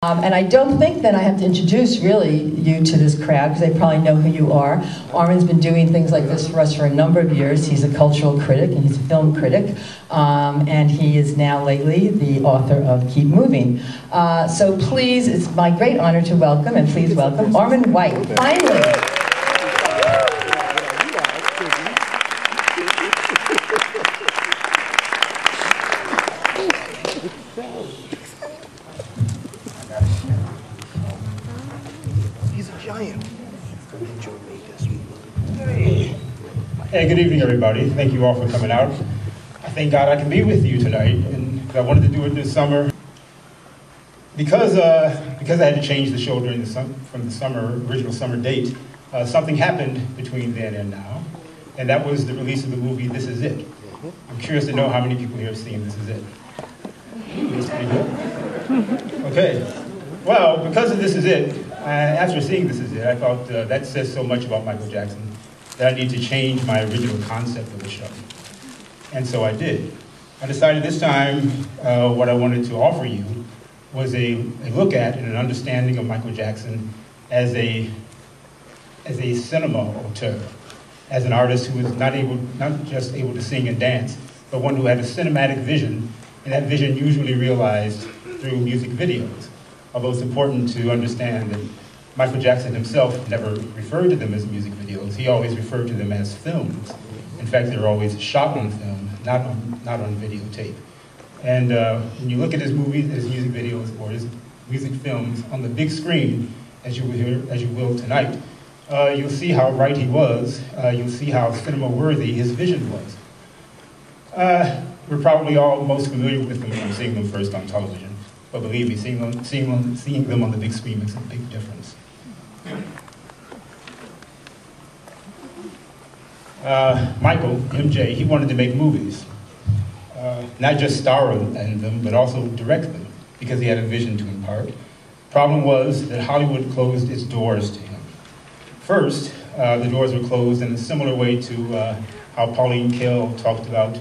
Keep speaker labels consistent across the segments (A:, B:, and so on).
A: And I don't think that I have to introduce really you to this crowd because they probably know who you are. Armond's been doing things like this for us for a number of years. He's a cultural critic and he's a film critic. And he is now lately the author of Keep Moving. So please, it's my great honor to welcome, and please welcome, Armond White, finally.
B: Hey, good evening, everybody. Thank you all for coming out. I thank God I can be with you tonight, and I wanted to do it this summer because I had to change the show during from the original summer date. Something happened between then and now, and that was the release of the movie This Is It. I'm curious to know how many people here have seen This Is It. That's pretty good. Okay. Well, because of This Is It, after seeing This Is It, I thought that says so much about Michael Jackson that I need to change my original concept of the show. And so I did. I decided this time what I wanted to offer you was a look at and an understanding of Michael Jackson as a cinema auteur, as an artist who was not just able to sing and dance, but one who had a cinematic vision, and that vision usually realized through music videos. Although it's important to understand that Michael Jackson himself never referred to them as music videos. He always referred to them as films. In fact, they were always shot on film, not on videotape. And when you look at his movies, his music videos, or his music films on the big screen, as you will tonight, you'll see how right he was. You'll see how cinema-worthy his vision was. We're probably all most familiar with them from seeing them first on television. But believe me, seeing them on the big screen makes a big difference. Michael, MJ, he wanted to make movies. Not just star in them, but also direct them, because he had a vision to impart. Problem was that Hollywood closed its doors to him. First, the doors were closed in a similar way to how Pauline Kael talked about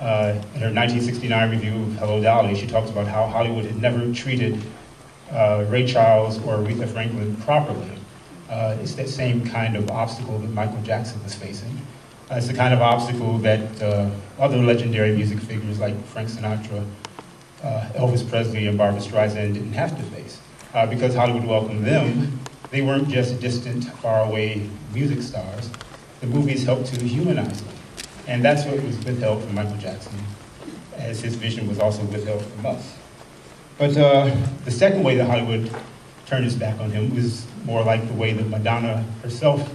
B: in her 1969 review of Hello, Dolly. She talks about how Hollywood had never treated Ray Charles or Aretha Franklin properly. It's that same kind of obstacle that Michael Jackson was facing. It's the kind of obstacle that other legendary music figures like Frank Sinatra, Elvis Presley, and Barbra Streisand didn't have to face. Because Hollywood welcomed them, they weren't just distant, faraway music stars. The movies helped to humanize them. And that's what was withheld from Michael Jackson, as his vision was also withheld from us. But the second way that Hollywood turned its back on him was more like the way that Madonna herself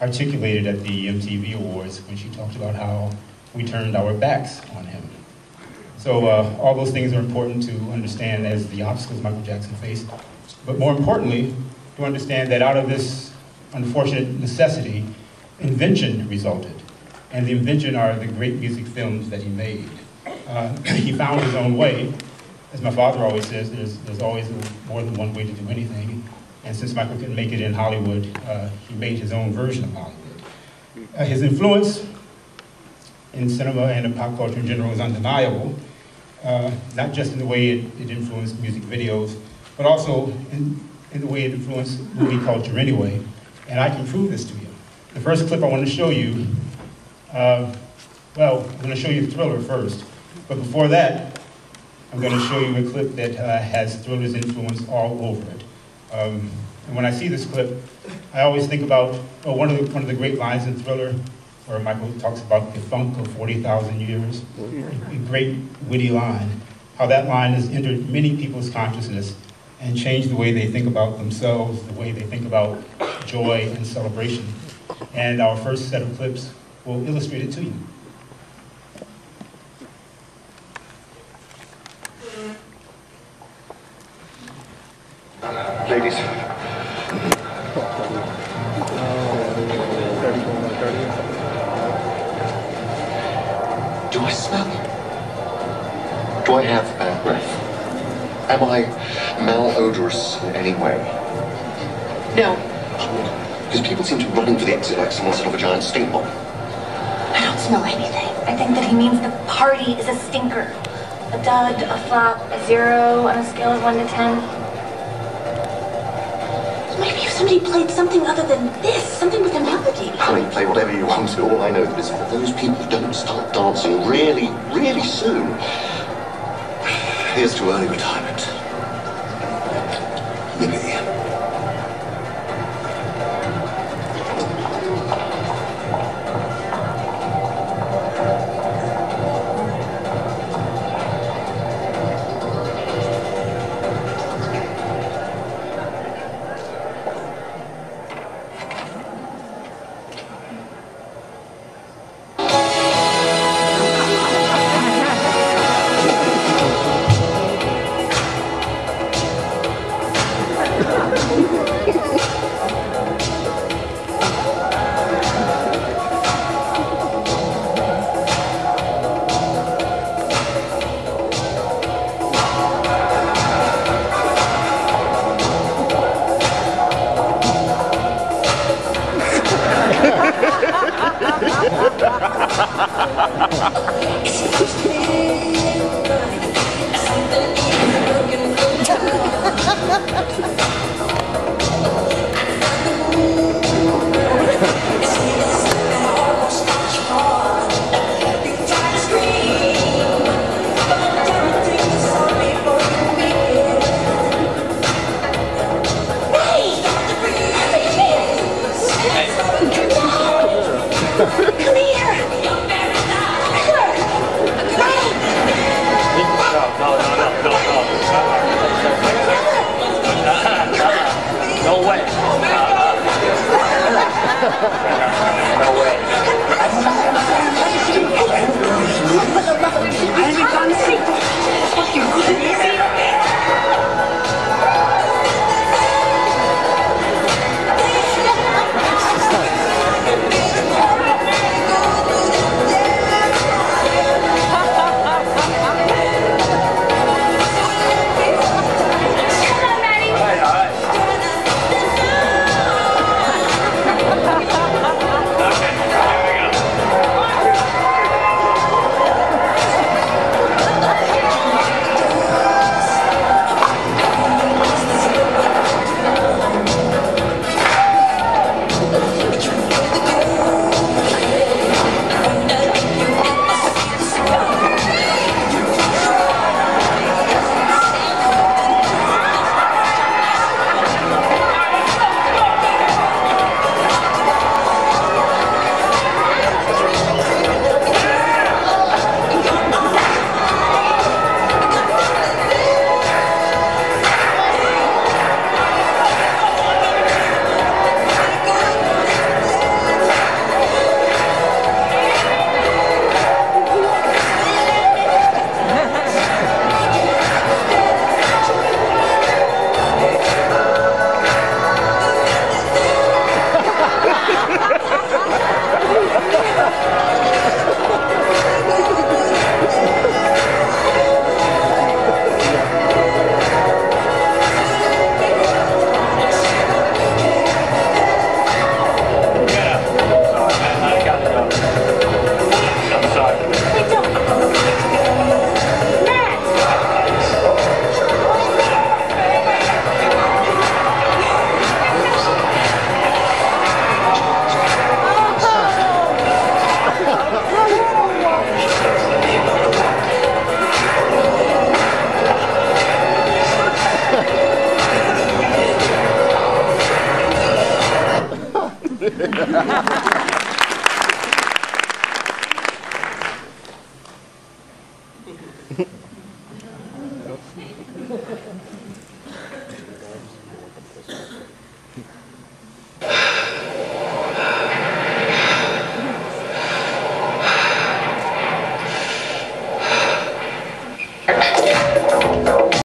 B: articulated at the MTV Awards when she talked about how we turned our backs on him. So all those things are important to understand as the obstacles Michael Jackson faced. But more importantly, to understand that out of this unfortunate necessity, invention resulted. And the invention are the great music films that he made. He found his own way. As my father always says, there's always more than one way to do anything. And since Michael couldn't make it in Hollywood, he made his own version of Hollywood. His influence in cinema and in pop culture in general is undeniable, not just in the way it influenced music videos, but also in the way it influenced movie culture anyway. And I can prove this to you. The first clip I want to show you, well, I'm going to show you Thriller first. But before that, I'm going to show you a clip that has Thriller's influence all over it. And when I see this clip, I always think about one of the great lines in Thriller, where Michael talks about the funk of 40,000 years. A great witty line. How that line has entered many people's consciousness and changed the way they think about themselves, the way they think about joy and celebration. And our first set of clips will illustrate it to you.
C: Ladies. Do I smell? Do I have bad breath? Am I malodorous in any way?
D: No.
C: Because people seem to be running for the exit like someone set off a giant stink bomb.
D: I don't smell anything. I think that he means the party is a stinker. A dud, a flop, a 0 on a scale of 1 to 10. somebody played something other than this, something with a melody.
C: Honey, play whatever you want to. All I know is that those people don't start dancing really, really soon. Here's to early retirement. Yippee.
D: It's